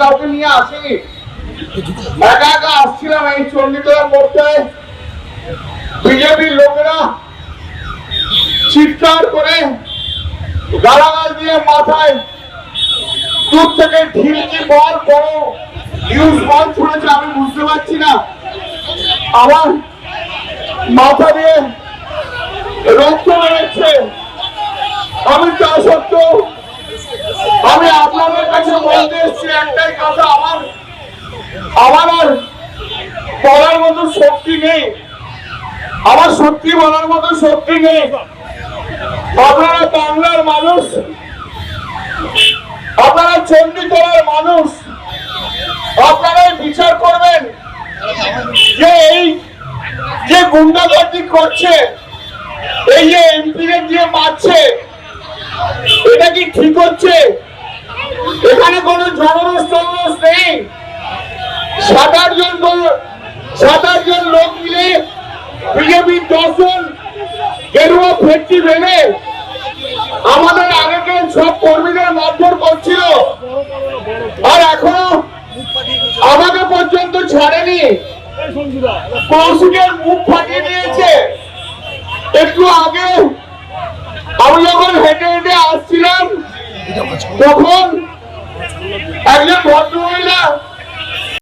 কাউকে নিয়ে আসিনি, একা একা আসছিলাম এই চণ্ডীতলা মোড়টায়। বিজেপির লোকেরা চিৎকার করে গালাগাল দিয়ে মাথায় দূর থেকে ঢিলকি বল বড় নিউজ বল ছুড়েছে। আমি বুঝতে পারছি না, আমার মাথা দিয়ে রক্ত বেরোচ্ছে। আমি তা সত্ত্বেও আমি আপনাদের কাছে বলতে এসেছি একটাই কথা, আমার আর বলার মতো শক্তি নেই, আমার সত্যি বলার মতো শক্তি নেই। আপনারা বাংলার মানুষ, আপনারা চণ্ডীতলার মানুষ, আপনারাই বিচার করবেন যে এই যে গুন্ডাগর্দি করছে, এই যে এমপিদের দিয়ে মারছে, এটা কি ঠিক হচ্ছে? এখানে কোনো জনরোষ টনরোষ নেই। 7-8 জন লোক মিলে বিজেপির 10 জন গেরুয়া ফেটটি ভেঙে আমাদের আগেকার সব কর্মীদের মারধর করছিল, আর এখনো আমাকে পর্যন্ত ছাড়েনি। কৌশিকের মুখ ফাটিয়ে দিয়েছে। একটু আগে আমি যখন হেঁটে হেঁটে আসছিলাম তখন